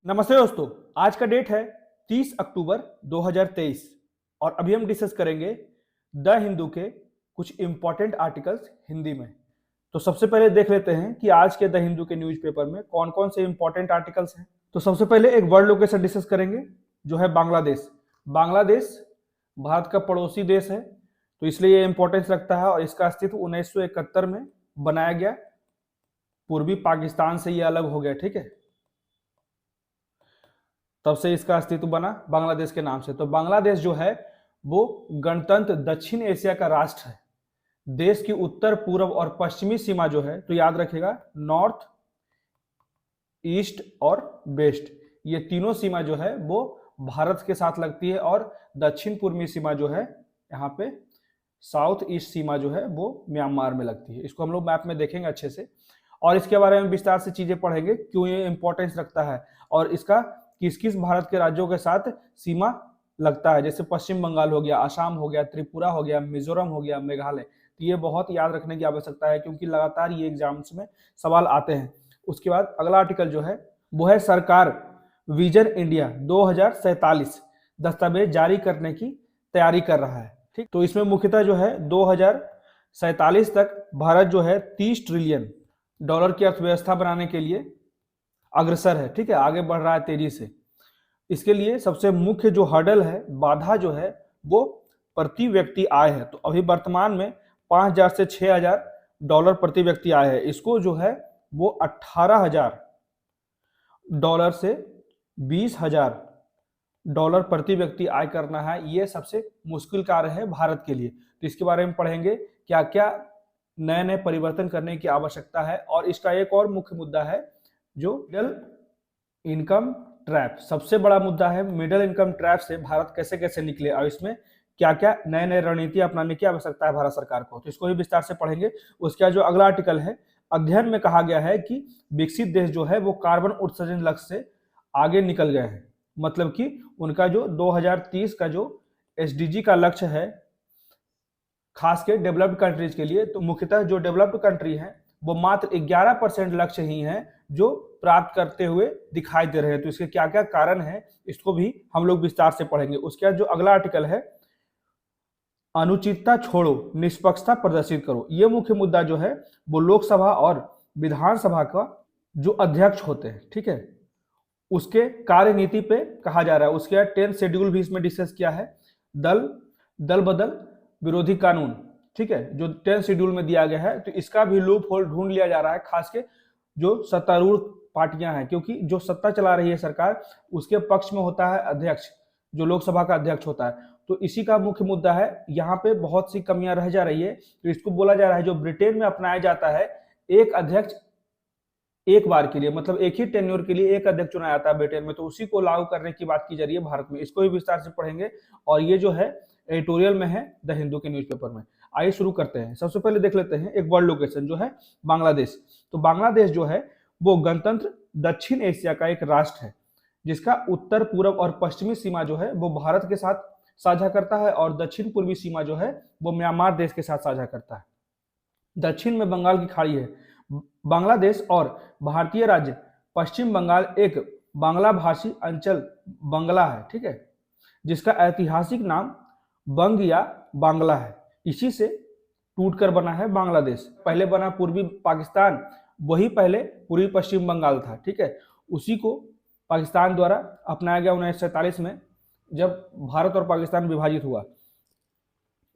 नमस्ते दोस्तों। आज का डेट है 30 अक्टूबर 2023 और अभी हम डिस्कस करेंगे द हिंदू के कुछ इंपॉर्टेंट आर्टिकल्स हिंदी में। तो सबसे पहले देख लेते हैं कि आज के द हिंदू के न्यूज़पेपर में कौन कौन से इंपॉर्टेंट आर्टिकल्स हैं। तो सबसे पहले एक वर्ल्ड लोकेशन डिस्कस करेंगे जो है बांग्लादेश। बांग्लादेश भारत का पड़ोसी देश है, तो इसलिए ये इंपॉर्टेंस रखता है और इसका अस्तित्व 1971 में बनाया गया। पूर्वी पाकिस्तान से ये अलग हो गया, ठीक है, तब से इसका अस्तित्व बना बांग्लादेश के नाम से। तो बांग्लादेश जो है वो गणतंत्र दक्षिण एशिया का राष्ट्र है। देश की उत्तर पूर्व और पश्चिमी सीमा जो है, तो याद रखिएगा, नॉर्थ, ईस्ट और वेस्ट, ये तीनों सीमा जो है वो भारत के साथ लगती है और दक्षिण पूर्वी सीमा जो है यहाँ पे साउथ ईस्ट सीमा जो है वो म्यांमार में लगती है। इसको हम लोग मैप में देखेंगे अच्छे से और इसके बारे में विस्तार से चीजें पढ़ेंगे, क्यों ये इंपॉर्टेंस रखता है और इसका किस किस भारत के राज्यों के साथ सीमा लगता है। जैसे पश्चिम बंगाल हो गया, असम हो गया, त्रिपुरा हो गया, मिजोरम हो गया, मेघालय। तो ये बहुत याद रखने की आवश्यकता है क्योंकि लगातार ये एग्जाम्स में सवाल आते हैं। उसके बाद अगला आर्टिकल जो है वो है सरकार विजन इंडिया 2047 दस्तावेज जारी करने की तैयारी कर रहा है। ठीक, तो इसमें मुख्यतः जो है 2047 तक भारत जो है 30 ट्रिलियन डॉलर की अर्थव्यवस्था बनाने के लिए अग्रसर है। ठीक है, आगे बढ़ रहा है तेजी से। इसके लिए सबसे मुख्य जो हर्डल है, बाधा जो है, वो प्रति व्यक्ति आय है। तो अभी वर्तमान में 5,000 से 6,000 डॉलर प्रति व्यक्ति आय है। इसको जो है वो 18,000 डॉलर से 20,000 डॉलर प्रति व्यक्ति आय करना है। ये सबसे मुश्किल कार्य है भारत के लिए। तो इसके बारे में पढ़ेंगे क्या क्या नए नए परिवर्तन करने की आवश्यकता है। और इसका एक और मुख्य मुद्दा है जो मिडिल इनकम ट्रैप, सबसे बड़ा मुद्दा है मिडिल इनकम ट्रैप से भारत कैसे कैसे निकले और इसमें क्या क्या नए नए रणनीति अपनाने की आवश्यकता है भारत सरकार को। तो इसको भी विस्तार से पढ़ेंगे। उसका जो अगला आर्टिकल है, अध्ययन में कहा गया है कि विकसित देश जो है वो कार्बन उत्सर्जन लक्ष्य से आगे निकल गए हैं। मतलब कि उनका जो 2030 का जो एसडीजी का लक्ष्य है खास के डेवलप्ड कंट्रीज के लिए, तो मुख्यतः जो डेवलप्ड कंट्री है वो मात्र 11% लक्ष्य ही है जो प्राप्त करते हुए दिखाई दे रहे हैं। तो इसके क्या क्या कारण है इसको भी हम लोग विस्तार से पढ़ेंगे। उसके बाद जो अगला आर्टिकल है, अनुचितता छोड़ो, निष्पक्षता प्रदर्शित करो। ये मुख्य मुद्दा जो है वो लोकसभा और विधानसभा का जो अध्यक्ष होते हैं, ठीक है, उसके कार्यनीति पे कहा जा रहा है। उसके बाद 10th शेड्यूल भी इसमें डिस्कस किया है, दल बदल विरोधी कानून, ठीक है, जो 10th शेड्यूल में दिया गया है। तो इसका भी लूप होल ढूंढ लिया जा रहा है, खास के जो सत्तारूढ़ पार्टियां हैं, क्योंकि जो सत्ता चला रही है सरकार उसके पक्ष में होता है अध्यक्ष, जो लोकसभा का अध्यक्ष होता है। तो इसी का मुख्य मुद्दा है। यहाँ पे बहुत सी कमियां रह जा रही है। तो इसको बोला जा रहा है जो ब्रिटेन में अपनाया जाता है, एक अध्यक्ष एक बार के लिए, मतलब एक ही टेन्योर के लिए एक अध्यक्ष चुना जाता है ब्रिटेन में, तो उसी को लागू करने की बात की जा रही है भारत में। इसको भी विस्तार से पढ़ेंगे और ये जो है एडिटोरियल में है द हिंदू के न्यूज़पेपर में। आइए शुरू करते हैं। सबसे पहले देख लेते हैं एक वर्ल्ड लोकेशन जो है बांग्लादेश। तो बांग्लादेश जो है वो गणतंत्र दक्षिण एशिया का एक राष्ट्र है जिसका उत्तर पूर्व और पश्चिमी सीमा जो है वो भारत के साथ साझा करता है और दक्षिण पूर्वी सीमा जो है वो म्यांमार देश के साथ साझा करता है। दक्षिण में बंगाल की खाड़ी है। बांग्लादेश और भारतीय राज्य पश्चिम बंगाल एक बांग्ला भाषी अंचल बंगला है, ठीक है, जिसका ऐतिहासिक नाम बंग या बांग्ला है। इसी से टूटकर बना है बांग्लादेश। पहले बना पूर्वी पाकिस्तान, वही पहले पूर्वी पश्चिम बंगाल था, ठीक है। उसी को पाकिस्तान द्वारा अपनाया गया 1947 में जब भारत और पाकिस्तान विभाजित हुआ।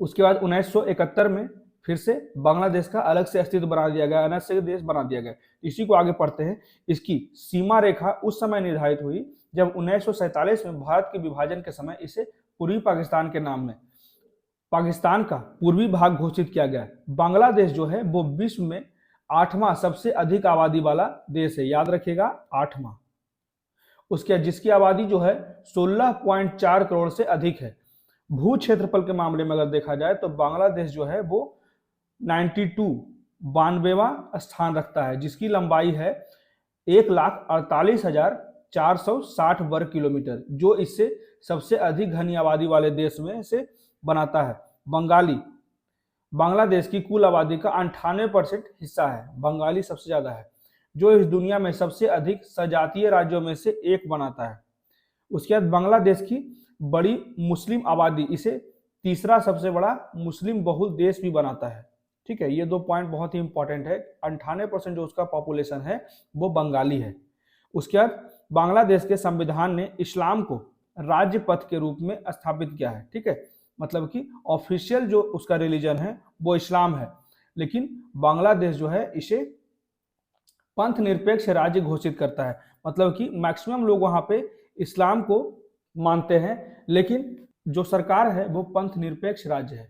उसके बाद 1971 में फिर से बांग्लादेश का अलग से अस्तित्व बना दिया गया, अलग से देश बना दिया गया। इसी को आगे पढ़ते हैं। इसकी सीमा रेखा उस समय निर्धारित हुई जब 1947 में भारत के विभाजन के समय इसे पूर्वी पाकिस्तान के नाम में पाकिस्तान का पूर्वी भाग घोषित किया गया। बांग्लादेश जो है वो विश्व में 8वां सबसे अधिक आबादी वाला देश है, याद रखिएगा, 8वां। उसके जिसकी आबादी जो है 16.4 करोड़ से अधिक है। भू क्षेत्रफल के मामले में अगर देखा जाए तो बांग्लादेश जो है वो 92वां स्थान रखता है, जिसकी लंबाई है 1,48,460 वर्ग किलोमीटर, जो इससे सबसे अधिक घनी आबादी वाले देश में से बनाता है। बांग्लादेश की कुल आबादी का 98% हिस्सा है, बंगाली सबसे ज्यादा है। जो इस दुनिया में सबसे अधिक सजातीय राज्यों में से एक बनाता है। उसके बाद बांग्लादेश की बड़ी मुस्लिम आबादी इसे तीसरा सबसे बड़ा मुस्लिम बहुल देश भी बनाता है। ठीक है, ये 2 पॉइंट बहुत ही इंपॉर्टेंट है। 98% जो उसका पॉपुलेशन है वो बंगाली है। उसके बाद बांग्लादेश के संविधान ने इस्लाम को राज्य पथ के रूप में स्थापित किया है। ठीक है, मतलब कि ऑफिशियल जो उसका रिलीजन है वो इस्लाम है, लेकिन बांग्लादेश जो है इसे पंथ निरपेक्ष राज्य घोषित करता है। मतलब कि मैक्सिमम लोग वहां पे इस्लाम को मानते हैं, लेकिन जो सरकार है वो पंथ निरपेक्ष राज्य है।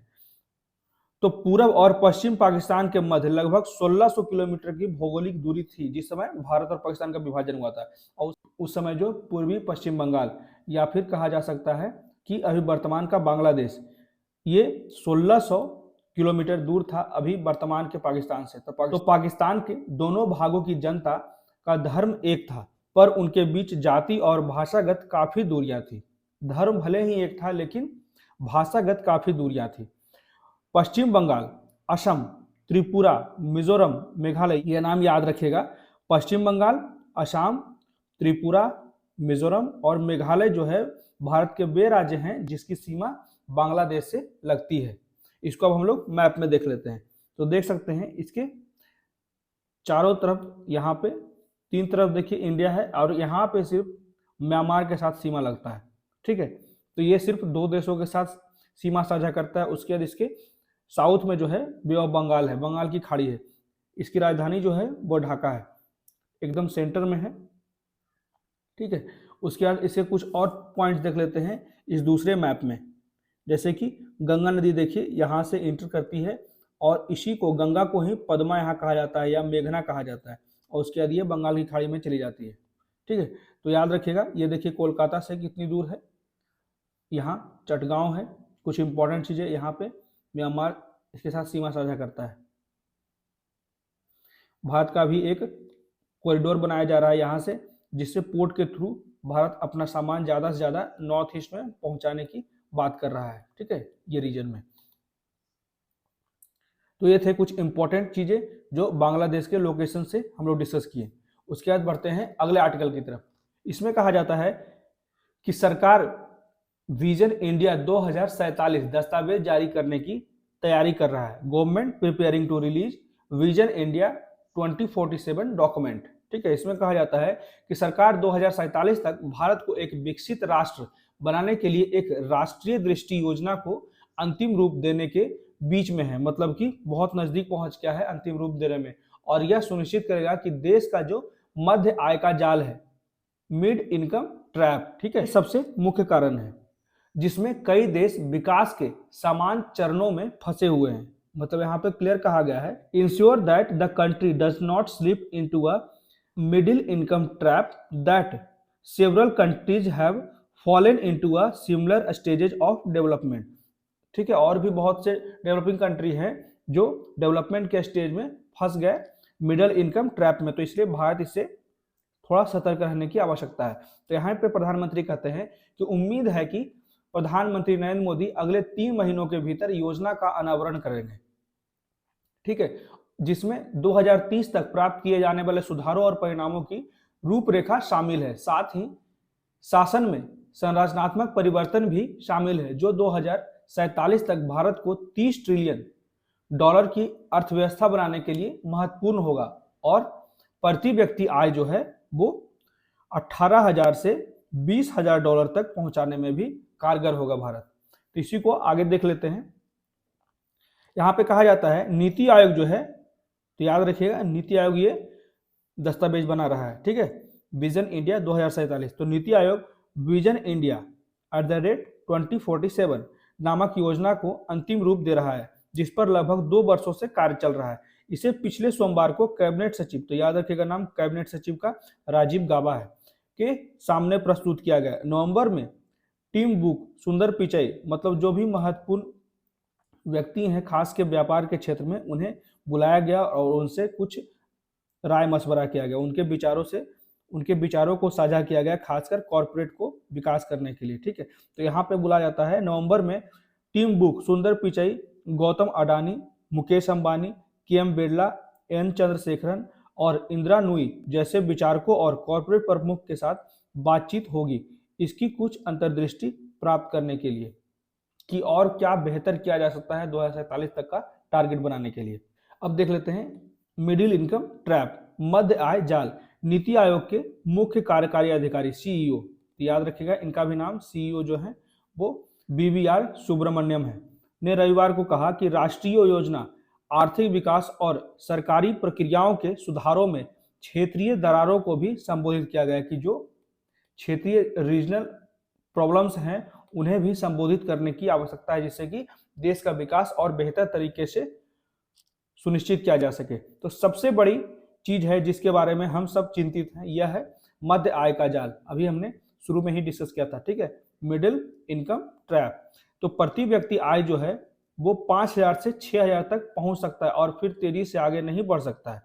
तो पूर्व और पश्चिम पाकिस्तान के मध्य लगभग 1600 किलोमीटर की भौगोलिक दूरी थी जिस समय भारत और पाकिस्तान का विभाजन हुआ था। और उस समय जो पूर्वी पश्चिम बंगाल या फिर कहा जा सकता है कि अभी वर्तमान का बांग्लादेश, ये 1600 किलोमीटर दूर था अभी वर्तमान के पाकिस्तान से। तो पाकिस्तान के दोनों भागों की जनता का धर्म एक था, पर उनके बीच जाति और भाषागत काफी दूरियां थी। धर्म भले ही एक था लेकिन भाषागत काफी दूरियां थी। पश्चिम बंगाल, असम, त्रिपुरा, मिजोरम, मेघालय, ये नाम याद रखिएगा। पश्चिम बंगाल, असम, त्रिपुरा, मिजोरम और मेघालय जो है भारत के वे राज्य हैं जिसकी सीमा बांग्लादेश से लगती है। इसको अब हम लोग मैप में देख लेते हैं। तो देख सकते हैं इसके चारों तरफ, यहाँ पे 3 तरफ देखिए इंडिया है और यहाँ पे सिर्फ म्यांमार के साथ सीमा लगता है। ठीक है, तो ये सिर्फ 2 देशों के साथ सीमा साझा करता है। उसके बाद इसके साउथ में जो है बे ऑफ बंगाल है, बंगाल की खाड़ी है। इसकी राजधानी जो है वो ढाका है, एकदम सेंटर में है। ठीक है, उसके बाद इसे कुछ और पॉइंट्स देख लेते हैं इस दूसरे मैप में। जैसे कि गंगा नदी देखिए यहाँ से इंटर करती है और इसी को, गंगा को ही पद्मा यहाँ कहा जाता है या मेघना कहा जाता है, और उसके बाद ये बंगाल की खाड़ी में चली जाती है। ठीक है, तो याद रखिएगा। ये देखिए कोलकाता से कितनी दूर है, यहाँ चटगांव है। कुछ इंपॉर्टेंट चीजें यहाँ पे, म्यांमार इसके साथ सीमा साझा करता है। भारत का भी एक कॉरिडोर बनाया जा रहा है यहाँ से, जिससे पोर्ट के थ्रू भारत अपना सामान ज़्यादा से ज़्यादा नॉर्थ ईस्ट में पहुंचाने की बात कर रहा है। ठीक है, ये रीजन में। तो ये थे कुछ इंपॉर्टेंट चीज़ें जो बांग्लादेश के लोकेशन से हम लोग डिस्कस किए। उसके बाद बढ़ते हैं अगले आर्टिकल की तरफ। इसमें कहा जाता है कि सरकार विजन इंडिया 2047 दस्तावेज जारी करने की तैयारी कर रहा है। Government preparing to release vision India 2047 document. ठीक है, इसमें कहा जाता है कि सरकार 2047 तक भारत को एक विकसित राष्ट्र बनाने के लिए एक राष्ट्रीय दृष्टि योजना को अंतिम रूप देने के बीच में है। मतलब कि बहुत नजदीक पहुंच गया है अंतिम रूप देने में, और यह सुनिश्चित करेगा कि देश का जो मध्य आय का जाल है, मिड इनकम ट्रैप, ठीक है, सबसे मुख्य कारण है, जिसमें कई देश विकास के समान चरणों में फंसे हुए हैं। मतलब यहाँ पे क्लियर कहा गया है, ensure that the country does not slip into a middle income trap that several countries have fallen into a similar stages of development. ठीक है, और भी बहुत से डेवलपिंग कंट्री हैं जो डेवलपमेंट के स्टेज में फंस गए मिडिल इनकम ट्रैप में। तो इसलिए भारत इससे थोड़ा सतर्क रहने की आवश्यकता है। तो यहाँ पे प्रधानमंत्री कहते हैं कि उम्मीद है कि प्रधानमंत्री नरेंद्र मोदी अगले 3 महीनों के भीतर योजना का अनावरण करेंगे। ठीक है, जिसमें 2030 तक प्राप्त किए जाने वाले सुधारों और परिणामों की रूपरेखा शामिल है। साथ ही शासन में संरचनात्मक परिवर्तन भी शामिल है, जो 2047 तक भारत को $30 ट्रिलियन की अर्थव्यवस्था बनाने के लिए महत्वपूर्ण होगा, और प्रति व्यक्ति आय जो है वो 18,000 से $20,000 तक पहुंचाने में भी कारगर होगा भारत। तो इसी को आगे देख लेते हैं। यहाँ पे कहा जाता है नीति आयोग जो है, तो याद रखिएगा नीति आयोग ये दस्तावेज बना रहा है। ठीक है, विजन इंडिया 2047। तो नीति आयोग विजन इंडिया @2047 नामक योजना को अंतिम रूप दे रहा है, जिस पर लगभग 2 वर्षों से कार्य चल रहा है। इसे पिछले सोमवार को कैबिनेट सचिव, तो याद रखिएगा नाम कैबिनेट सचिव का राजीव गाबा है, के सामने प्रस्तुत किया गया। नवंबर में टीम बुक सुंदर पिचाई, मतलब जो भी महत्वपूर्ण व्यक्ति हैं खास के व्यापार के क्षेत्र में, उन्हें बुलाया गया और उनसे कुछ राय मशवरा किया गया। उनके विचारों को साझा किया गया, खासकर कॉर्पोरेट को विकास करने के लिए। ठीक है, तो यहाँ पे बुलाया जाता है नवंबर में टीम बुक सुंदर पिचाई, गौतम अडानी, मुकेश अंबानी, KM बिरला, N चंद्रशेखरन और इंदिरा नूई जैसे विचारकों और कॉरपोरेट प्रमुख के साथ बातचीत होगी, इसकी कुछ अंतर्दृष्टि प्राप्त करने के लिए कि और क्या बेहतर किया जा सकता है 2047 तक का टारगेट बनाने के लिए। अब देख लेते हैं मिडिल इनकम ट्रैप, मध्य आय जाल। नीति आयोग के मुख्य कार्यकारी अधिकारी सीईओ, याद रखिएगा इनका भी नाम सीईओ जो है वो बीवीआर सुब्रमण्यम है, ने रविवार को कहा कि राष्ट्रीय योजना आर्थिक विकास और सरकारी प्रक्रियाओं के सुधारों में क्षेत्रीय दरारों को भी संबोधित किया गया कि जो क्षेत्रीय रीजनल प्रॉब्लम्स हैं उन्हें भी संबोधित करने की आवश्यकता है, जिससे कि देश का विकास और बेहतर तरीके से सुनिश्चित किया जा सके। तो सबसे बड़ी चीज है जिसके बारे में हम सब चिंतित हैं, यह है मध्य आय का जाल। अभी हमने शुरू में ही डिस्कस किया था, ठीक है, मिडिल इनकम ट्रैप। तो प्रति व्यक्ति आय जो है वो 5,000 से 6,000 तक पहुंच सकता है और फिर तेजी से आगे नहीं बढ़ सकता है।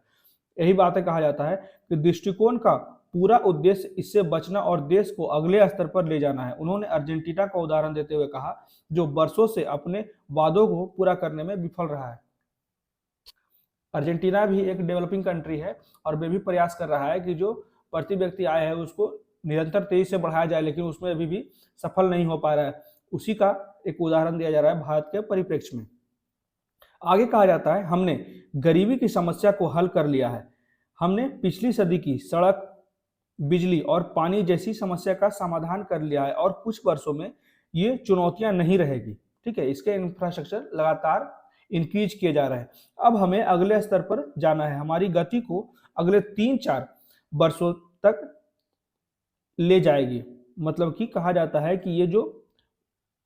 यही बातें कहा जाता है कि दृष्टिकोण का पूरा उद्देश्य इससे बचना और देश को अगले स्तर पर ले जाना है। उन्होंने अर्जेंटीना का उदाहरण देते हुए कहा, जो वर्षों से अपने वादों को पूरा करने में विफल रहा है। अर्जेंटीना भी एक डेवलपिंग कंट्री है और वे भी प्रयास कर रहा है कि जो प्रति व्यक्ति आय है उसको निरंतर तेजी से बढ़ाया जाए, लेकिन उसमें अभी भी सफल नहीं हो पा रहा है। उसी का एक उदाहरण दिया जा रहा है भारत के परिप्रेक्ष्य में। आगे कहा जाता है, हमने गरीबी की समस्या को हल कर लिया है। हमने पिछली सदी की सड़क, बिजली और पानी जैसी समस्या का समाधान कर लिया है और कुछ वर्षों में ये चुनौतियां नहीं रहेगी, ठीक है। इसके इंफ्रास्ट्रक्चर लगातार इंक्रीज किए जा रहे हैं। अब हमें अगले स्तर पर जाना है, हमारी गति को अगले 3-4 वर्षों तक ले जाएगी। मतलब कि कहा जाता है कि ये जो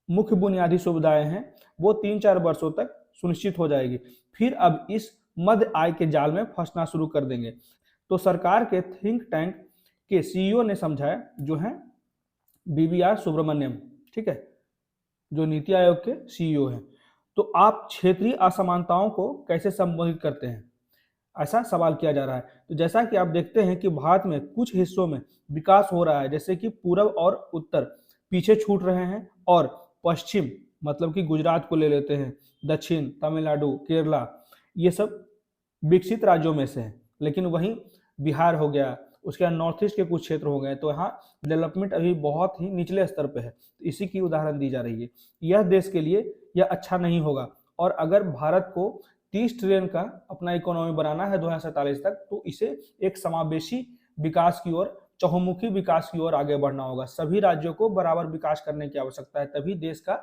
मुख्य बुनियादी सुविधाएं हैं वो 3-4 वर्षों तक सुनिश्चित हो जाएगी, फिर अब इस मध्य आय के जाल में फंसना शुरू कर देंगे। तो सरकार के थिंक टैंक के सीईओ ने समझाया, जो है बीवीआर सुब्रमण्यम, ठीक है, जो नीति आयोग के सीईओ हैं। तो आप क्षेत्रीय असमानताओं को कैसे संबोधित करते हैं, ऐसा सवाल किया जा रहा है। तो जैसा कि आप देखते हैं कि भारत में कुछ हिस्सों में विकास हो रहा है, जैसे कि पूर्व और उत्तर पीछे छूट रहे हैं और पश्चिम, मतलब कि गुजरात को ले लेते हैं, दक्षिण, तमिलनाडु, केरला, ये सब विकसित राज्यों में से हैं। लेकिन वहीं बिहार हो गया, उसके बाद नॉर्थ ईस्ट के कुछ क्षेत्र हो गए, तो यहाँ डेवलपमेंट अभी बहुत ही निचले स्तर पे है। तो इसी की उदाहरण दी जा रही है। यह देश के लिए यह अच्छा नहीं होगा, और अगर भारत को 30 ट्रिलियन का अपना इकोनॉमी बनाना है 2047 तक, तो इसे एक समावेशी विकास की ओर, चहुमुखी विकास की ओर आगे बढ़ना होगा। सभी राज्यों को बराबर विकास करने की आवश्यकता है, तभी देश का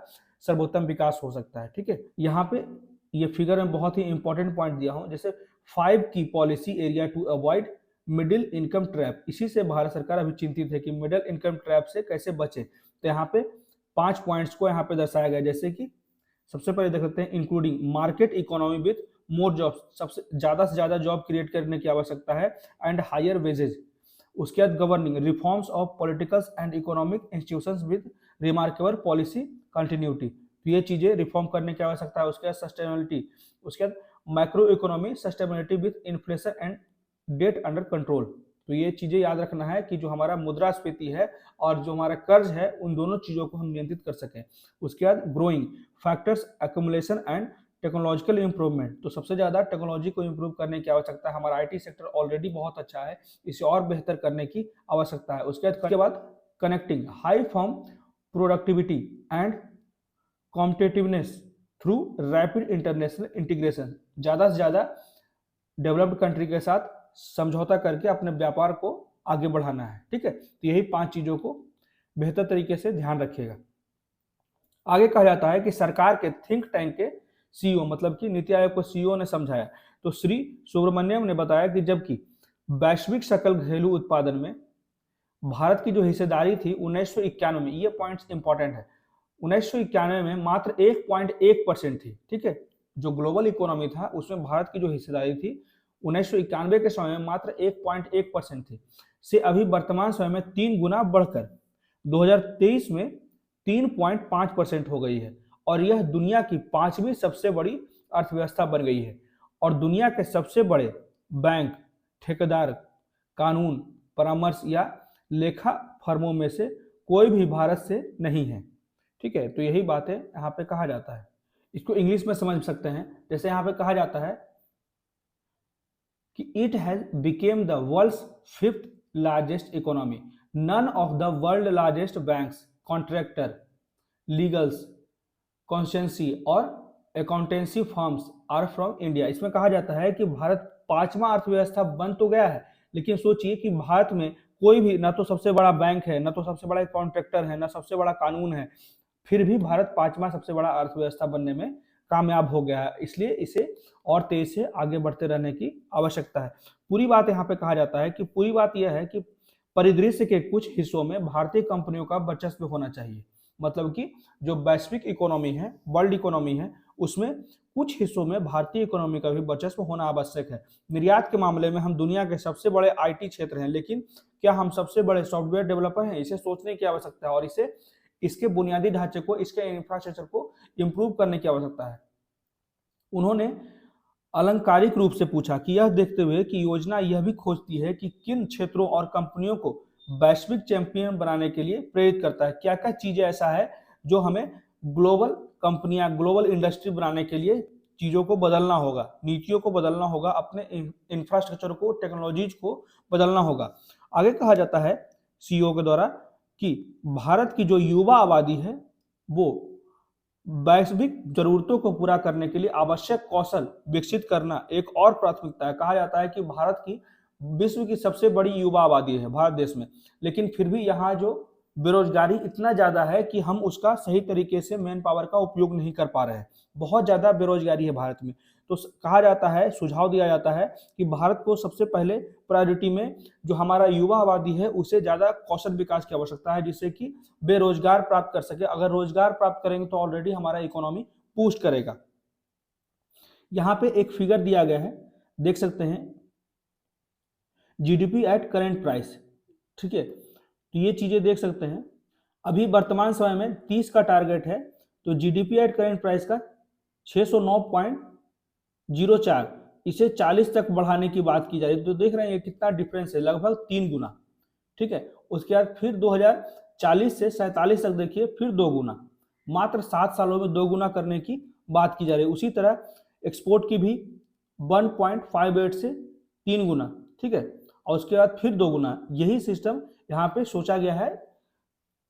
सर्वोत्तम विकास हो सकता है, ठीक है। यहाँ पे ये फिगर में बहुत ही इंपॉर्टेंट पॉइंट दिया हूँ, जैसे 5 की policy area to avoid middle income trap. इसी से भारत सरकार अभी चिंतित है कि मिडिल इनकम ट्रैप से कैसे बचे। तो यहाँ पे 5 पॉइंट्स को यहाँ पे दर्शाया गया, जैसे कि सबसे पहले देख लेते हैं, including market economy with more jobs, सबसे से ज्यादा जॉब क्रिएट करने की आवश्यकता है, एंड हायर वेजेज। उसके बाद governing reforms of politicals and economic institutions with remarkable policy continuity. तो ये चीजें रिफॉर्म करने की आवश्यकता है। उसके बाद सस्टेनेबिलिटी, उसके बाद micro economy sustainability with inflation and debt under control. तो ये चीजें याद रखना है कि जो हमारा मुद्रास्फीति है और जो हमारा कर्ज है, उन दोनों चीजों को हम नियंत्रित कर सकें। उसके बाद growing factors accumulation and technological improvement. तो सबसे ज्यादा टेक्नोलॉजी को इंप्रूव करने की आवश्यकता है। हमारा आईटी सेक्टर ऑलरेडी बहुत अच्छा है, इसे और बेहतर करने की आवश्यकता है। उसके बाद connecting high form productivity and competitiveness through rapid international integration. ज्यादा से ज्यादा डेवलप्ड कंट्री के साथ समझौता करके अपने व्यापार को आगे बढ़ाना है, ठीक है। तो यही 5 चीजों को बेहतर तरीके से ध्यान रखिएगा। आगे कहा जाता है कि सरकार के थिंक टैंक के सीईओ, मतलब कि नीति आयोग को सीईओ ने समझाया। तो श्री सुब्रमण्यम ने बताया कि जबकि वैश्विक सकल घरेलू उत्पादन में भारत की जो हिस्सेदारी थी 1991 में, ये पॉइंट्स इंपॉर्टेंट है, 1991 में मात्र 1.1% थी, ठीक है। जो ग्लोबल इकोनॉमी था उसमें भारत की जो हिस्सेदारी थी 1991 के समय में मात्र 1.1% थी, से अभी वर्तमान समय में 3 गुना बढ़कर 2023 में 3.5% हो गई है, और यह दुनिया की 5वीं सबसे बड़ी अर्थव्यवस्था बन गई है। और दुनिया के सबसे बड़े बैंक, ठेकेदार, कानून, परामर्श या लेखा फर्मों में से कोई भी भारत से नहीं है, ठीक है। तो यही बातें यहाँ पे कहा जाता है। इसको इंग्लिश में समझ सकते हैं, जैसे यहाँ पे कहा जाता है कि it has become the world's fifth largest economy, none of the world largest banks, contractor, legals, consultancy और accountancy firms are from India. इसमें कहा जाता है कि भारत पांचवा अर्थव्यवस्था बन तो गया है, लेकिन सोचिए कि भारत में कोई भी ना तो सबसे बड़ा बैंक है, ना तो सबसे बड़ा कॉन्ट्रैक्टर है, ना सबसे बड़ा कानून है, फिर भी भारत पांचवा सबसे बड़ा अर्थव्यवस्था बनने में कामयाब हो गया है। इसलिए इसे और तेज से आगे बढ़ते रहने की आवश्यकता है। पूरी बात यहाँ पे कहा जाता है कि पूरी बात यह है कि परिदृश्य के कुछ हिस्सों में भारतीय कंपनियों का वर्चस्व होना चाहिए। मतलब कि जो वैश्विक इकोनॉमी है, वर्ल्ड इकोनॉमी है, उसमें कुछ हिस्सों में भारतीय इकोनॉमी का भी वर्चस्व होना आवश्यक है। निर्यात के मामले में हम दुनिया के सबसे बड़े आईटी क्षेत्र हैं, लेकिन क्या हम सबसे बड़े सॉफ्टवेयर डेवलपर हैं? इसे सोचने की आवश्यकता है और इसके बुनियादी ढांचे को, इसके इंफ्रास्ट्रक्चर को इंप्रूव करने की आवश्यकता है। उन्होंने अलंकारिक रूप से पूछा कि यह देखते हुए कि योजना यह भी खोजती है कि किन क्षेत्रों और कंपनियों को वैश्विक चैंपियन बनाने के लिए प्रेरित करता है, क्या क्या चीजें ऐसा है जो हमें ग्लोबल कंपनियां, ग्लोबल इंडस्ट्री बनाने के लिए चीजों को बदलना होगा, नीतियों को बदलना होगा, अपने इंफ्रास्ट्रक्चर को, टेक्नोलॉजीज को बदलना होगा। आगे कहा जाता है सीईओ के द्वारा कि भारत की जो युवा आबादी है वो वैश्विक जरूरतों को पूरा करने के लिए आवश्यक कौशल विकसित करना एक और प्राथमिकता है। कहा जाता है कि भारत की विश्व की सबसे बड़ी युवा आबादी है भारत देश में, लेकिन फिर भी यहाँ जो बेरोजगारी इतना ज्यादा है कि हम उसका सही तरीके से मैन पावर का उपयोग नहीं कर पा रहे हैं। बहुत ज्यादा बेरोजगारी है भारत में। तो कहा जाता है, सुझाव दिया जाता है कि भारत को सबसे पहले प्रायोरिटी में जो हमारा युवा आबादी है उसे ज्यादा कौशल विकास की आवश्यकता है, जिससे कि बेरोजगार प्राप्त कर सके। अगर रोजगार प्राप्त करेंगे तो ऑलरेडी हमारा इकोनॉमी बूस्ट करेगा। यहाँ पे एक फिगर दिया गया है, देख सकते हैं, जीडीपी एट करेंट प्राइस। ठीक है, तो ये चीजें देख सकते हैं। अभी वर्तमान समय में 30 का टारगेट है, तो जीडीपी एट करेंट प्राइस का 609.04, इसे 40 तक बढ़ाने की बात की जा रही है। तो देख रहे हैं ये कितना डिफरेंस है, लगभग 3 गुना। ठीक है, उसके बाद फिर 2040 से 47 तक देखिए फिर 2 गुना, मात्र 7 सालों में 2 गुना करने की बात की जा रही है। उसी तरह एक्सपोर्ट की भी 1.58 से 3 गुना। ठीक है, और उसके बाद फिर 2 गुना। यही सिस्टम यहाँ पे सोचा गया है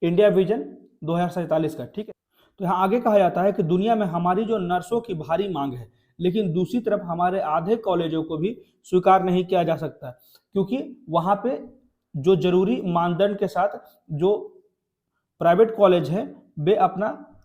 इंडिया विजन 2047 का। ठीक है, तो यहाँ आगे कहा जाता है कि दुनिया में हमारी जो नर्सों की भारी मांग है, लेकिन दूसरी तरफ हमारे आधे कॉलेजों को भी स्वीकार नहीं किया जा सकता, क्योंकि वहाँ पे जो जरूरी मानदंड के साथ जो प्राइवेट कॉलेज है वे अपना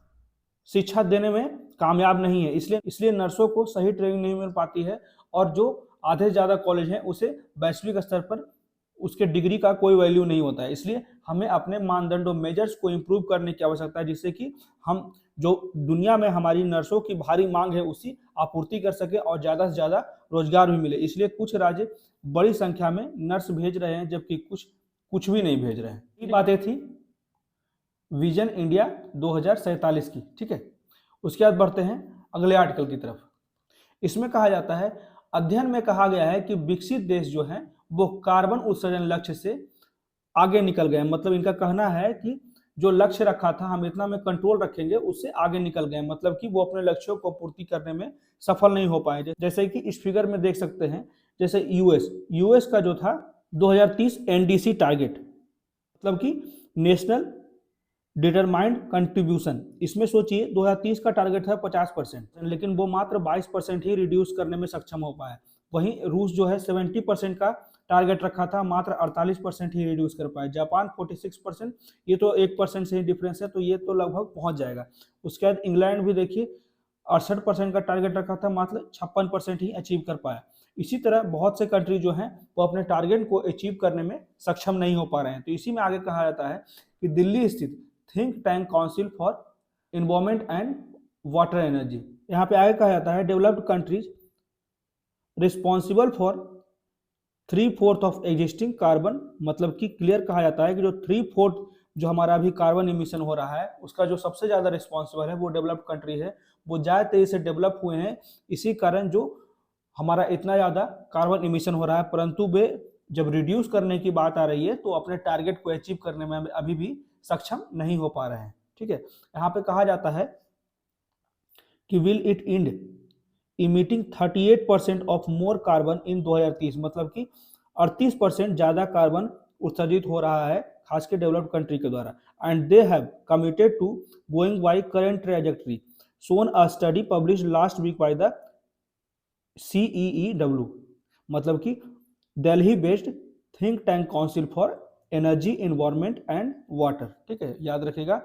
शिक्षा देने में कामयाब नहीं है। इसलिए नर्सों को सही ट्रेनिंग नहीं मिल पाती है, और जो आधे से ज्यादा कॉलेज हैं उसे वैश्विक स्तर पर उसके डिग्री का कोई वैल्यू नहीं होता है। इसलिए हमें अपने मानदंडों, मेजर्स को इंप्रूव करने की आवश्यकता है, जिससे कि हम जो दुनिया में हमारी नर्सों की भारी मांग है उसकी आपूर्ति कर सके और ज्यादा से ज्यादा रोजगार भी मिले। इसलिए कुछ राज्य बड़ी संख्या में नर्स भेज रहे हैं, जबकि कुछ भी नहीं भेज रहे हैं। ये बातें थी विजन इंडिया 2047 की। ठीक है, उसके बाद बढ़ते हैं अगले आर्टिकल की तरफ। इसमें कहा जाता है, अध्ययन में कहा गया है कि विकसित देश जो हैं वो कार्बन उत्सर्जन लक्ष्य से आगे निकल गए। मतलब इनका कहना है कि जो लक्ष्य रखा था हम इतना में कंट्रोल रखेंगे, उससे आगे निकल गए। मतलब कि वो अपने लक्ष्यों को पूर्ति करने में सफल नहीं हो पाए। जैसे कि इस फिगर में देख सकते हैं, जैसे यूएस का जो था 2030 एनडीसी टारगेट, मतलब कि नेशनल डिटरमाइंड कंट्रीब्यूशन, इसमें सोचिए 2030 का टारगेट था 50%, लेकिन वो मात्र 22% ही रिड्यूस करने में सक्षम हो पाया। वहीं रूस जो है 70% का टारगेट रखा था, मात्र 48% ही रिड्यूस कर पाए। जापान 46%, ये तो 1% से ही डिफरेंस है, तो ये तो लगभग पहुंच जाएगा। उसके बाद इंग्लैंड भी देखिए 68% का टारगेट रखा था, मात्र 56% ही अचीव कर पाया। इसी तरह बहुत से कंट्री जो हैं वो अपने टारगेट को अचीव करने में सक्षम नहीं हो पा रहे हैं। तो इसी में आगे कहा जाता है कि दिल्ली स्थित think tank council for environment and water energy, यहाँ पे आगे कहा जाता है developed countries responsible for 3/4 of existing carbon, मतलब कि क्लियर कहा जाता है कि जो 3/4 जो हमारा अभी कार्बन इमिशन हो रहा है उसका जो सबसे ज्यादा रिस्पॉन्सिबल है वो डेवलप्ड कंट्री है। वो ज्यादा तेजी से डेवलप हुए हैं, इसी कारण जो हमारा इतना ज्यादा कार्बन इमिशन हो रहा है, परंतु वे जब रिड्यूस करने की बात आ रही है तो अपने टारगेट को अचीव करने में अभी भी सक्षम नहीं हो पा रहे हैं। ठीक है, यहाँ पे कहा जाता है कि will it and emitting 38% of more carbon in 2030, मतलब कि 38% ज्यादा कार्बन उत्सर्जित हो रहा है खास के डेवलप्ड कंट्री के द्वारा। And they have committed to going by current trajectory shown a study publish last week by the CEEW, मतलब कि Delhi based think tank council for energy environment and water. ठीक है, याद रखिएगा,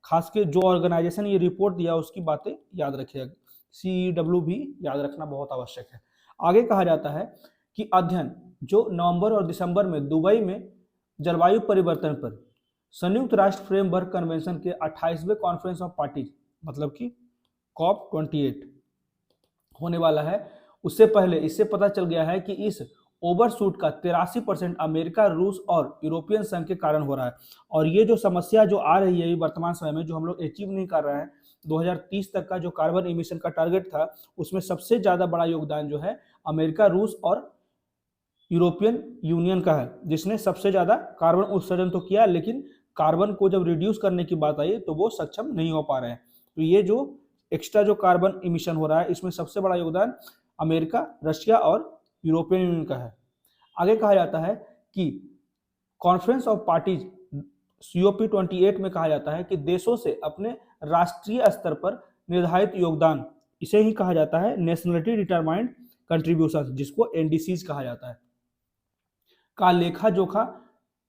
खास के जो ऑर्गेनाइजेशन ये रिपोर्ट दिया उसकी बातें याद रखिएगा। CEW भी याद रखना बहुत आवश्यक है। आगे कहा जाता है कि अध्ययन जो नवंबर और दिसंबर में दुबई में जलवायु परिवर्तन पर संयुक्त राष्ट्र फ्रेमवर्क कन्वेंशन के 28वें कॉन्फ्रेंस ऑफ पार्टीज, मतलब कि COP28 होने वाला है, उससे पहले इससे पता चल गया है कि इस ओवरशूट का 83% अमेरिका, रूस और यूरोपियन संघ के कारण हो रहा है। और ये जो समस्या जो आ रही है वर्तमान समय में, जो हम लोग अचीव नहीं कर रहे हैं, 2030 तक का जो कार्बन इमिशन का टारगेट था, उसमें सबसे ज्यादा बड़ा योगदान जो है अमेरिका, रूस और यूरोपियन यूनियन का है, जिसने सबसे ज्यादा कार्बन उत्सर्जन तो किया, लेकिन कार्बन को जब रिड्यूस करने की बात आई तो वो सक्षम नहीं हो पा रहे हैं। तो ये जो एक्स्ट्रा जो कार्बन इमिशन हो रहा है, इसमें सबसे बड़ा योगदान अमेरिका, रशिया और यूरोपियन यूनियन का है। आगे कहा जाता है कि कॉन्फ्रेंस ऑफ पार्टीज COP28 में कहा जाता है कि देशों से अपने राष्ट्रीय स्तर पर निर्धारित योगदान, इसे ही कहा जाता है नेशनलिटी डिटरमाइंड कंट्रीब्यूशन, जिसको NDCs कहा जाता है, का लेखा जोखा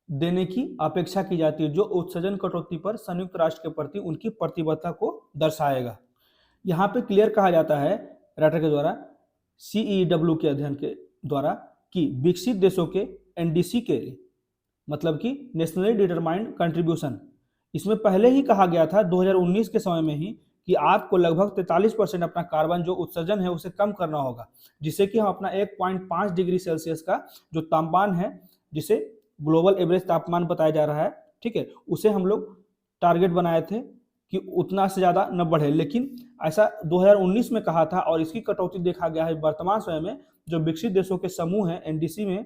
देने की अपेक्षा की जाती है, जो उत्सर्जन कटौती पर संयुक्त राष्ट्र के प्रति उनकी प्रतिबद्धता को दर्शाएगा। यहाँ पे क्लियर कहा जाता है राइटर के द्वारा, CEW के अध्ययन के द्वारा, कि विकसित देशों के NDC के मतलब कि नेशनली डिटरमाइंड कंट्रीब्यूशन, इसमें पहले ही कहा गया था 2019 के समय में ही कि आपको लगभग 43% अपना कार्बन जो उत्सर्जन है उसे कम करना होगा, जिससे कि हम अपना 1.5 डिग्री सेल्सियस का जो तापमान है, जिसे ग्लोबल एवरेज तापमान बताया जा रहा है, ठीक है, उसे हम लोग टारगेट बनाए थे कि उतना से ज्यादा न बढ़े, लेकिन ऐसा 2019 में कहा था और इसकी कटौती देखा गया है वर्तमान समय में। जो विकसित देशों के समूह है NDC में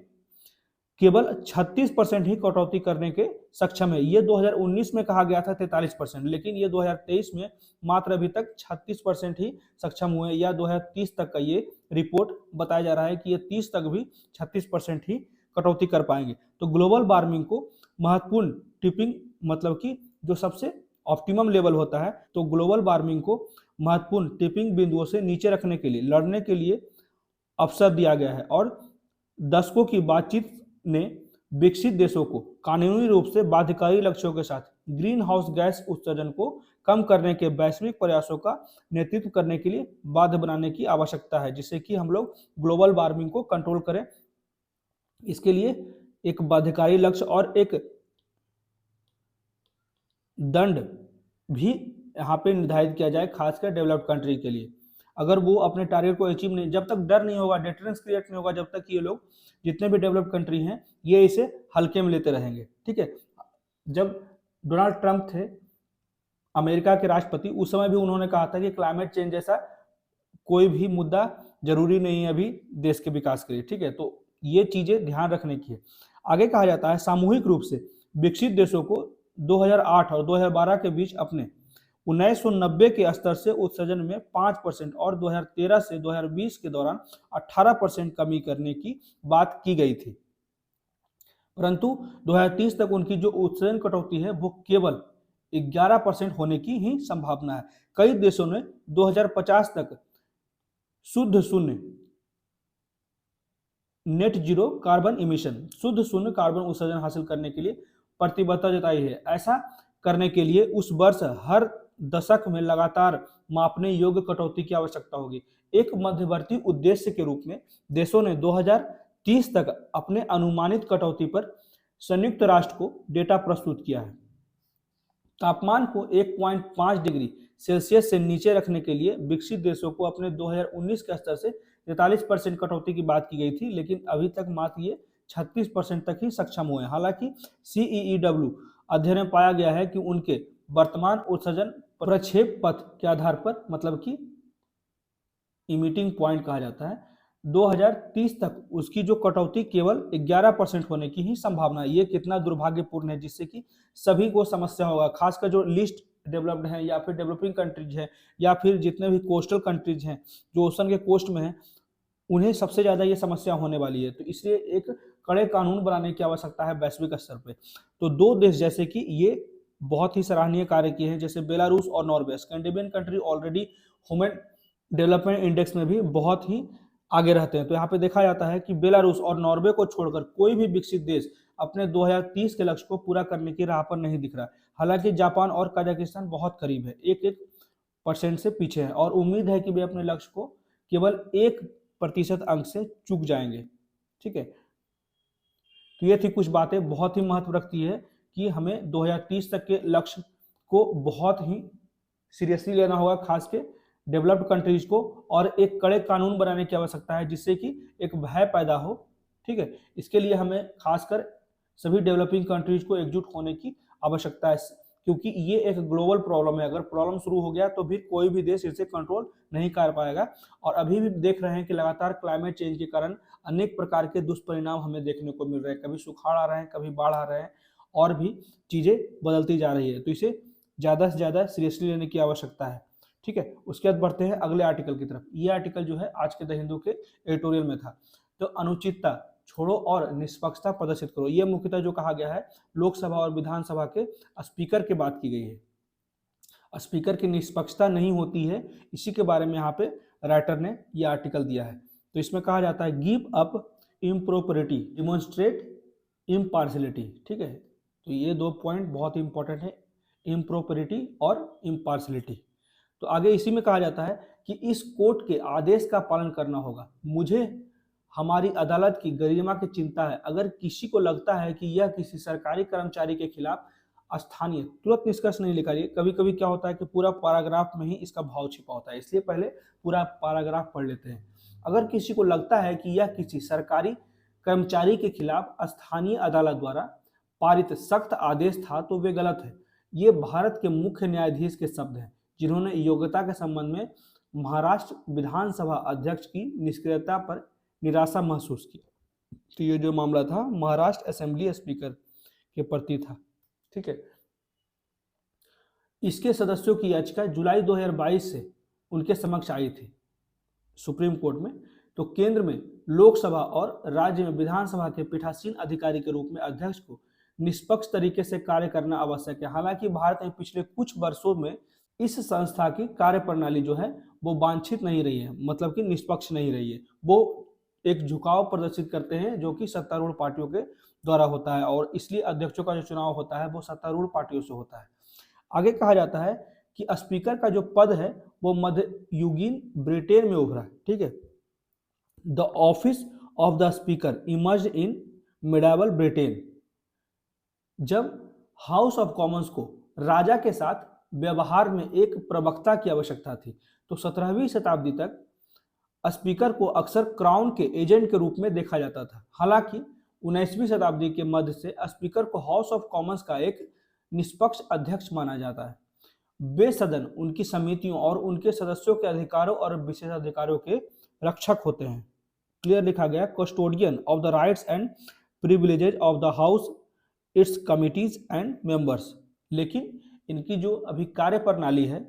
केवल 36% ही कटौती करने के सक्षम है। ये 2019 में कहा गया था 43%, लेकिन ये 2023 में मात्र अभी तक 36% ही सक्षम हुए, या 2030 तक का ये रिपोर्ट बताया जा रहा है कि ये 30 तक भी 36% ही कटौती कर पाएंगे। तो ग्लोबल वार्मिंग को महत्वपूर्ण टिपिंग, मतलब कि जो सबसे ऑप्टिमम लेवल होता है, तो ग्लोबल वार्मिंग को महत्वपूर्ण टिपिंग बिंदुओं से नीचे रखने के लिए, लड़ने के लिए अवसर दिया गया है। और दशकों की बातचीत ने विकसित देशों को कानूनी रूप से बाध्यकारी लक्ष्यों के साथ ग्रीन हाउस गैस उत्सर्जन को कम करने के वैश्विक प्रयासों का नेतृत्व करने के लिए बाध्य बनाने की आवश्यकता है, जिससे कि हम लोग ग्लोबल वार्मिंग को कंट्रोल करें। इसके लिए एक बाध्यकारी लक्ष्य और एक दंड भी यहाँ पे निर्धारित किया जाए, खासकर डेवलप्ड कंट्री के लिए। अगर वो अपने टारगेट को अचीव नहीं, जब तक डर नहीं होगा, डेटरेंस क्रिएट नहीं होगा, जब तक ये लोग जितने भी डेवलप्ड कंट्री हैं ये इसे हल्के में लेते रहेंगे। ठीक है, जब डोनाल्ड ट्रंप थे अमेरिका के राष्ट्रपति, उस समय भी उन्होंने कहा था कि क्लाइमेट चेंज जैसा कोई भी मुद्दा जरूरी नहीं है अभी देश के विकास के लिए। ठीक है, तो ये चीजें ध्यान रखने की है। आगे कहा जाता है सामूहिक रूप से विकसित देशों को 2008 और 2012 के बीच अपने 1990 के स्तर से उत्सर्जन में 5% और 2013 से 2020 के दौरान 18% कमी करने की बात की गई थी, परंतु 2030 तक उनकी जो उत्सर्जन कटौती है वो केवल 11% होने की ही संभावना है। कई देशों ने 2050 तक शुद्ध शून्य नेट जीरो कार्बन इमिशन, शुद्ध शून्य कार्बन उत्सर्जन हासिल करने के लिए प्रतिबद्धता जताई है। ऐसा करने के लिए उस वर्ष हर दशक में लगातार मापने योग्य कटौती की आवश्यकता होगी। एक मध्यवर्ती उद्देश्य के रूप में देशों ने 2030 तक अपने अनुमानित कटौती पर संयुक्त राष्ट्र को डेटा प्रस्तुत किया है। तापमान को 1.5 डिग्री सेल्सियस से नीचे रखने के लिए विकसित देशों को अपने 2019 के स्तर से 43% कटौती की बात की गई थी, लेकिन अभी तक मात्र ये 36% तक ही सक्षम हुए। हालांकि CEEW अध्ययन में पाया गया है कि उनके वर्तमान उत्सर्जन प्रक्षेप पथ के आधार पर, मतलब कि इमिटिंग पॉइंट कहा जाता है, 2030 तक उसकी जो कटौती केवल 11% होने की ही संभावना है। ये कितना दुर्भाग्यपूर्ण है, जिससे कि सभी को समस्या होगा, खासकर जो लिस्ट डेवलप्ड हैं या फिर डेवलपिंग कंट्रीज हैं या फिर जितने भी कोस्टल कंट्रीज हैं जो ओशन के कोस्ट में हैं, उन्हें सबसे ज़्यादा ये समस्या होने वाली है। तो इसलिए एक कड़े कानून बनाने की आवश्यकता है वैश्विक स्तर पे। तो दो देश जैसे कि ये बहुत ही सराहनीय कार्य किए हैं, जैसे बेलारूस और Norway. Scandinavian country already human development index में भी बहुत ही आगे रहते हैं। तो यहाँ पे देखा जाता है कि बेलारूस और नॉर्वे को छोड़कर कोई भी विकसित देश अपने 2030 के लक्ष्य को पूरा करने की राह पर नहीं दिख रहा है। हालांकि जापान और कजाकिस्तान बहुत करीब है, 1% से पीछे है, और उम्मीद है कि वे अपने लक्ष्य को केवल 1% अंक से चूक जाएंगे। ठीक है, तो ये थी कुछ बातें, बहुत ही महत्व रखती है कि हमें 2030 तक के लक्ष्य को बहुत ही सीरियसली लेना होगा, खास के डेवलप्ड कंट्रीज को, और एक कड़े कानून बनाने की आवश्यकता है जिससे कि एक भय पैदा हो। ठीक है, इसके लिए हमें खासकर सभी डेवलपिंग कंट्रीज को एकजुट होने की आवश्यकता है, क्योंकि ये एक ग्लोबल प्रॉब्लम है। अगर प्रॉब्लम शुरू हो गया तो फिर कोई भी देश इसे कंट्रोल नहीं कर पाएगा। और अभी भी देख रहे हैं कि लगातार क्लाइमेट चेंज के कारण अनेक प्रकार के दुष्परिणाम हमें देखने को मिल रहे हैं। कभी सुखाड़ आ रहे हैं, कभी बाढ़ आ रहे हैं, और भी चीजें बदलती जा रही है। तो इसे ज्यादा से ज्यादा सीरियसली लेने की आवश्यकता है। ठीक है, उसके बाद बढ़ते हैं अगले आर्टिकल की तरफ। ये आर्टिकल जो है आज के द हिंदू के एडिटोरियल में था। तो अनुचितता छोड़ो और निष्पक्षता प्रदर्शित करो, ये मुख्यतः जो कहा गया है लोकसभा और विधानसभा के स्पीकर की बात की गई है। स्पीकर की निष्पक्षता नहीं होती है, इसी के बारे में यहाँ पे राइटर ने ये आर्टिकल दिया है। तो इसमें कहा जाता है गिव अप इम्प्रोपरिटी, डिमोन्स्ट्रेट इम्पार्शलिटी। ठीक है, तो ये दो पॉइंट बहुत ही इंपॉर्टेंट है, इम्प्रोपरिटी और इम्पार्शलिटी। तो आगे इसी में कहा जाता है कि इस कोर्ट के आदेश का पालन करना होगा। मुझे हमारी अदालत की गरिमा की चिंता है। अगर किसी को लगता है कि यह किसी सरकारी कर्मचारी के खिलाफ स्थानीय, तुरंत निष्कर्ष नहीं निकालिए। कभी कभी क्या होता है कि पूरा पैराग्राफ में ही इसका भाव छिपा होता है, इसलिए पहले पूरा पैराग्राफ पढ़ लेते हैं। अगर किसी को लगता है कि यह किसी सरकारी कर्मचारी के खिलाफ स्थानीय अदालत द्वारा पारित सख्त आदेश था तो वे गलत है। ये भारत के मुख्य न्यायाधीश के शब्द हैं, जिन्होंने योग्यता के संबंध में महाराष्ट्र विधानसभा अध्यक्ष की निष्क्रियता पर निराशा महसूस की। तो ये जो मामला था महाराष्ट्र असेंबली स्पीकर के प्रति था। ठीक है, इसके सदस्यों की याचिका जुलाई 2022 से उनके समक्ष आई थी सुप्रीम कोर्ट में। तो केंद्र में लोकसभा और राज्य में विधानसभा के पीठासीन अधिकारी के रूप में अध्यक्ष को निष्पक्ष तरीके से कार्य करना आवश्यक है। हालांकि भारत में पिछले कुछ वर्षों में इस संस्था की कार्यप्रणाली जो है वो वांछित नहीं रही है, मतलब कि निष्पक्ष नहीं रही है। वो एक झुकाव प्रदर्शित करते हैं जो कि सत्तारूढ़ पार्टियों के द्वारा होता है, और इसलिए अध्यक्षों का जो चुनाव होता है वो सत्तारूढ़ पार्टियों से होता है। आगे कहा जाता है कि स्पीकर का जो पद है वो मध्ययुगीन ब्रिटेन में उभरा है। ठीक है, the office of the speaker emerge in medieval Britain. जब हाउस ऑफ कॉमन्स को राजा के साथ व्यवहार में एक प्रवक्ता की आवश्यकता थी, तो 17वीं शताब्दी तक स्पीकर को अक्सर क्राउन के एजेंट के रूप में देखा जाता था। हालांकि 19वीं शताब्दी के मध्य से स्पीकर को हाउस ऑफ कॉमन्स का एक निष्पक्ष अध्यक्ष माना जाता है। वे सदन, उनकी समितियों और उनके सदस्यों के अधिकारों और विशेषाधिकारों के रक्षक होते हैं। क्लियर लिखा गया, custodian of the rights and privileges of the house, its committees and members. लेकिन इनकी जो अभी कार्य प्रणाली है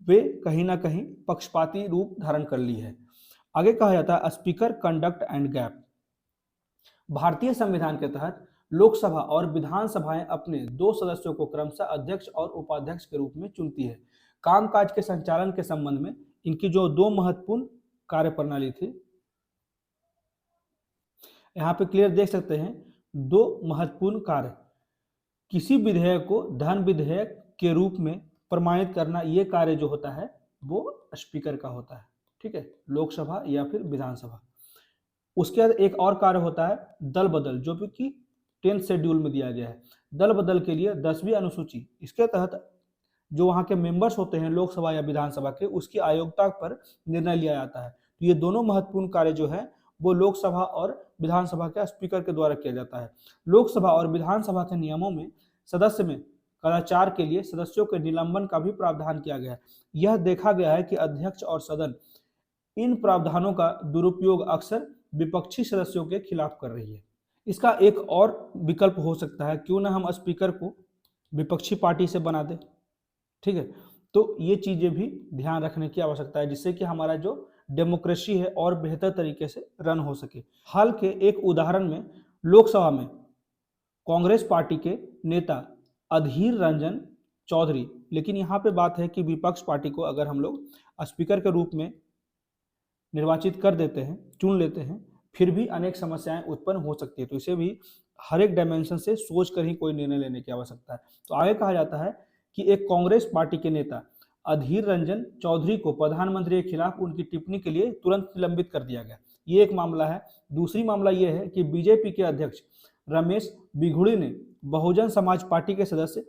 वे कहीं ना कहीं पक्षपाती रूप धारण कर ली है। आगे कहा जाता है स्पीकर कंडक्ट एंड गैप। भारतीय संविधान के तहत लोकसभा और विधानसभाएं अपने 2 सदस्यों को क्रमशः अध्यक्ष और उपाध्यक्ष के रूप में चुनती है। कामकाज के संचालन के संबंध में इनकी जो 2 महत्वपूर्ण कार्यप्रणाली थी, यहाँ पे क्लियर देख सकते हैं 2 महत्वपूर्ण कार्य। किसी विधेयक को धन विधेयक के रूप में प्रमाणित करना, ये कार्य जो होता है वो स्पीकर का होता है। ठीक है, लोकसभा या फिर विधानसभा। उसके बाद एक और कार्य होता है दल बदल, जो कि 10th शेड्यूल में दिया गया है। दल बदल के लिए 10वीं अनुसूची, इसके तहत जो वहाँ के मेंबर्स होते हैं लोकसभा या विधानसभा के, उसकी अयोग्यता पर निर्णय लिया जाता है। तो ये दोनों महत्वपूर्ण कार्य जो है वो लोकसभा और विधानसभा के स्पीकर के द्वारा किया जाता है। लोकसभा और विधानसभा के नियमों में सदस्य में कदाचार के लिए सदस्यों के निलंबन का भी प्रावधान किया गया है। यह देखा गया है कि अध्यक्ष और सदन इन प्रावधानों का दुरुपयोग अक्सर विपक्षी सदस्यों के खिलाफ कर रही है। इसका एक और विकल्प हो सकता है, क्यों ना हम स्पीकर को विपक्षी पार्टी से बना दें। ठीक है, तो ये चीजें भी ध्यान रखने की आवश्यकता है, जिससे कि हमारा जो डेमोक्रेसी है और बेहतर तरीके से रन हो सके। हाल के एक उदाहरण में लोकसभा में कांग्रेस पार्टी के नेता अधीर रंजन चौधरी, लेकिन यहाँ पे बात है कि विपक्ष पार्टी को अगर हम लोग स्पीकर के रूप में निर्वाचित कर देते हैं, चुन लेते हैं, फिर भी अनेक समस्याएं उत्पन्न हो सकती है। तो इसे भी हर एक डायमेंशन से सोच कर ही कोई निर्णय लेने की आवश्यकता है। तो आगे कहा जाता है कि एक कांग्रेस पार्टी के नेता अधीर रंजन चौधरी को प्रधानमंत्री के खिलाफ उनकी टिप्पणी के लिए तुरंत निलंबित कर दिया गया। ये एक मामला है। दूसरी मामला ये है कि बीजेपी के अध्यक्ष रमेश बिघुड़ी ने बहुजन समाज पार्टी के सदस्य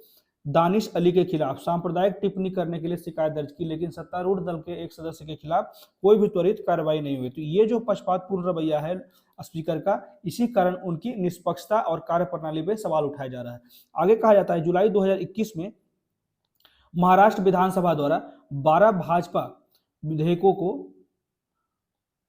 दानिश अली के खिलाफ सांप्रदायिक टिप्पणी करने के लिए शिकायत दर्ज की, लेकिन सत्तारूढ़ दल के एक सदस्य के खिलाफ कोई भी त्वरित कार्रवाई नहीं हुई। तो ये जो पक्षपातपूर्ण रवैया है स्पीकर का, इसी कारण उनकी निष्पक्षता और कार्यप्रणाली पर सवाल उठाया जा रहा है। आगे कहा जाता है जुलाई 2021 में महाराष्ट्र विधानसभा द्वारा 12 भाजपा विधेयकों को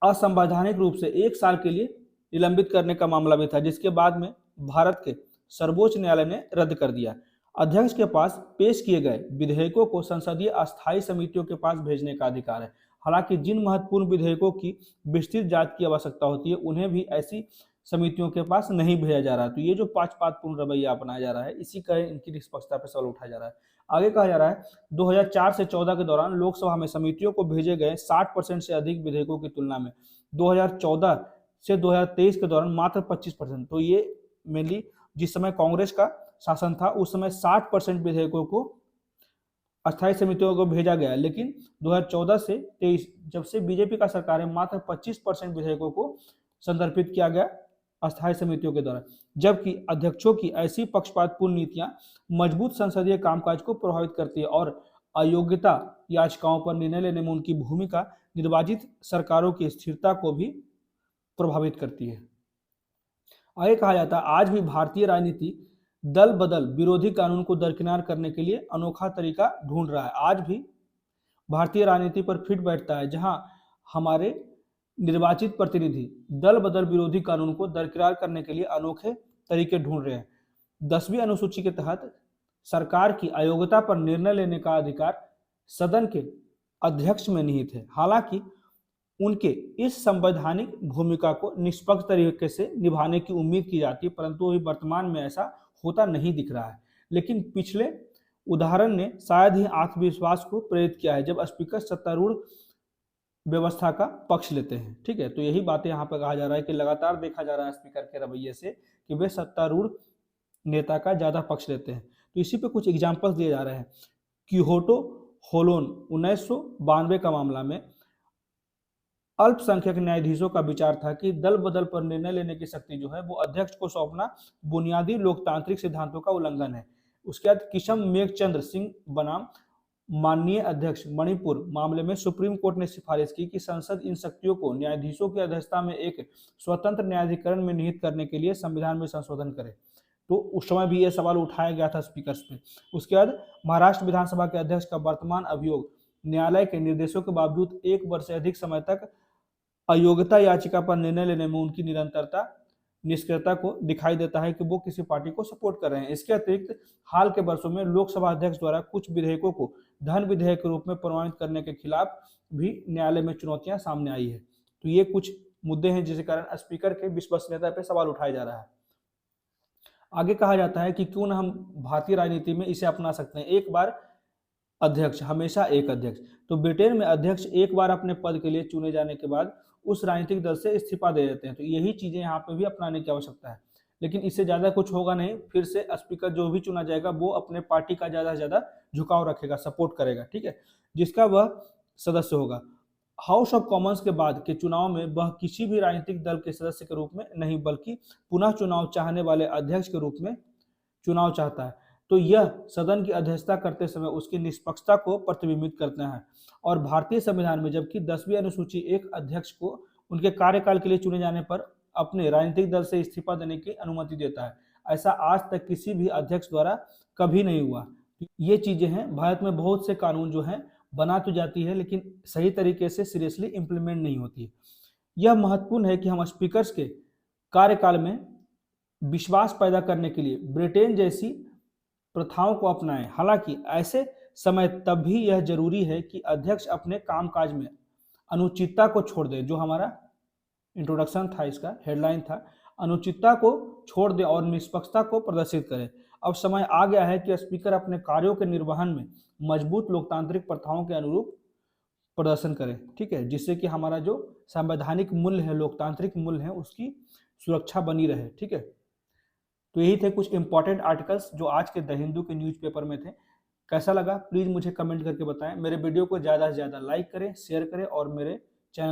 असंवैधानिक रूप से 1 साल के लिए निलंबित करने का मामला भी था, जिसके बाद में भारत के सर्वोच्च न्यायालय ने रद्द कर दिया। अध्यक्ष के पास पेश किए गए विधेयकों को संसदीय अस्थायी समितियों के पास भेजने का अधिकार है। हालांकि जिन महत्वपूर्ण विधेयकों की विस्तृत जांच की आवश्यकता होती है, उन्हें भी ऐसी समितियों के पास नहीं भेजा जा रहा है। तो ये जो पक्षपातपूर्ण रवैया अपनाया जा रहा है, इसी कारण इनकी निष्पक्षता पर सवाल उठाया जा रहा है। आगे कहा जा रहा है 2004 से 14 के दौरान लोकसभा में समितियों को भेजे गए 60% से अधिक विधेयकों की तुलना में 2014 से 2023 के दौरान मात्र 25%। तो ये मेनली जिस समय कांग्रेस का शासन था उस समय 60% विधेयकों को अस्थायी समितियों को भेजा गया, लेकिन 2014 से 23 जब से बीजेपी का सरकार है, मात्र 25% विधेयकों को संदर्भित किया गया अस्थायी समितियों के द्वारा। जबकि अध्यक्षों की ऐसी पक्षपातपूर्ण नीतियां मजबूत संसदीय कामकाज को प्रभावित करती है और अयोग्यता याचिकाओं पर निर्णय लेने में उनकी भूमिका निर्वाचित सरकारों की स्थिरता को भी प्रभावित करती है। आगे कहा जाता है आज भी भारतीय राजनीति दल बदल विरोधी कानून को दरकिनार करने के लिए अनोखा तरीका ढूंढ रहा है। आज भी भारतीय राजनीति पर फिट बैठता है, जहां हमारे निर्वाचित प्रतिनिधि दल बदल विरोधी कानून को दरकिनार करने के लिए अनोखे तरीके ढूंढ रहे हैं। 10वीं अनुसूची के तहत सरकार की अयोग्यता पर निर्णय लेने का अधिकार सदन के अध्यक्ष में निहित है। हालांकि उनके इस संवैधानिक भूमिका को निष्पक्ष तरीके से निभाने की उम्मीद की जाती है, परंतु अभी वर्तमान में ऐसा होता नहीं दिख रहा है। लेकिन पिछले उदाहरण ने शायद ही आत्मविश्वास को प्रेरित किया है, जब स्पीकर सत्तारूढ़ व्यवस्था का पक्ष लेते हैं। ठीक है, तो यही बातें यहाँ पर कहा जा रहा है कि लगातार देखा जा रहा है स्पीकर के रवैये से कि वे सत्तारूढ़ नेता का ज्यादा पक्ष लेते हैं। तो इसी पे कुछ एग्जाम्पल्स दिए जा रहे हैं। क्योटो होलोन 1992 का मामला में अल्पसंख्यक न्यायाधीशों का विचार था कि दल बदल पर निर्णय लेने की शक्ति जो है वो अध्यक्ष को सौंपना बुनियादी लोकतांत्रिक सिद्धांतों का उल्लंघन है। उसके बाद किशम मेघचंद्र सिंह बनाम माननीय अध्यक्ष मणिपुर मामले में सुप्रीम कोर्ट ने सिफारिश की कि संसद इन शक्तियों को न्यायाधीशों की अध्यक्षता में एक स्वतंत्र न्यायाधिकरण में निहित करने के लिए संविधान में संशोधन करे। तो उस समय भी यह सवाल उठाया गया था स्पीकर पे। उसके बाद महाराष्ट्र विधानसभा के अध्यक्ष का वर्तमान अभियोग न्यायालय के निर्देशों के बावजूद 1 वर्ष से अधिक समय तक अयोग्यता याचिका पर निर्णय लेने में उनकी निरंतरता निष्क्रियता को दिखाई देता है कि वो किसी पार्टी को सपोर्ट कर रहे हैं। इसके अतिरिक्त हाल के वर्षों में लोकसभा अध्यक्ष द्वारा कुछ विधेयकों को धन विधेयक के रूप में प्रमाणित करने के खिलाफ भी न्यायालय में चुनौतियां सामने आई है। तो ये कुछ मुद्दे हैं जिसके कारण स्पीकर के विश्वसनीयता पर सवाल उठाया जा रहा है। आगे कहा जाता है कि क्यों न हम भारतीय राजनीति में इसे अपना सकते हैं, एक बार अध्यक्ष हमेशा एक अध्यक्ष। तो ब्रिटेन में अध्यक्ष एक बार अपने पद के लिए चुने जाने के बाद उस राजनीतिक दल से इस्तीफा दे देते हैं। तो यही चीजें यहाँ पे भी अपनाने की आवश्यकता है, लेकिन इससे ज्यादा कुछ होगा नहीं। फिर से स्पीकर जो भी चुना जाएगा वो अपने पार्टी का ज्यादा से ज्यादा झुकाव रखेगा, सपोर्ट करेगा, ठीक है, जिसका वह सदस्य होगा। हाउस ऑफ कॉमन्स के बाद के चुनाव में वह किसी भी राजनीतिक दल के सदस्य के रूप में नहीं बल्कि पुनः चुनाव चाहने वाले अध्यक्ष के रूप में चुनाव चाहता है। तो यह सदन की अध्यक्षता करते समय उसकी निष्पक्षता को प्रतिबिंबित करते हैं। और भारतीय संविधान में जबकि 10वीं अनुसूची एक अध्यक्ष को उनके कार्यकाल के लिए चुने जाने पर अपने राजनीतिक दल से इस्तीफा देने की अनुमति देता है, ऐसा आज तक किसी भी अध्यक्ष द्वारा कभी नहीं हुआ। ये चीजें हैं, भारत में बहुत से कानून जो हैं बना तो जाती है लेकिन सही तरीके से सीरियसली इंप्लीमेंट नहीं होती है। यह महत्वपूर्ण है कि हम स्पीकर्स के कार्यकाल में विश्वास पैदा करने के लिए ब्रिटेन जैसी प्रथाओं को अपनाएं। हालांकि ऐसे समय तभी यह जरूरी है कि अध्यक्ष अपने कामकाज में अनुचितता को छोड़ दे। जो हमारा इंट्रोडक्शन था, इसका हेडलाइन था, अनुचितता को छोड़ दे और निष्पक्षता को प्रदर्शित करे। अब समय आ गया है कि स्पीकर अपने कार्यों के निर्वहन में मजबूत लोकतांत्रिक प्रथाओं के अनुरूप प्रदर्शन करें, ठीक है, जिससे कि हमारा जो संवैधानिक मूल्य है, लोकतांत्रिक मूल्य है, उसकी सुरक्षा बनी रहे, ठीक है। तो यही थे कुछ इंपॉर्टेंट आर्टिकल्स जो आज के द हिंदू के न्यूज़पेपर में थे। कैसा लगा प्लीज मुझे कमेंट करके बताएं। मेरे वीडियो को ज़्यादा से ज़्यादा लाइक करें, शेयर करें और मेरे चैनल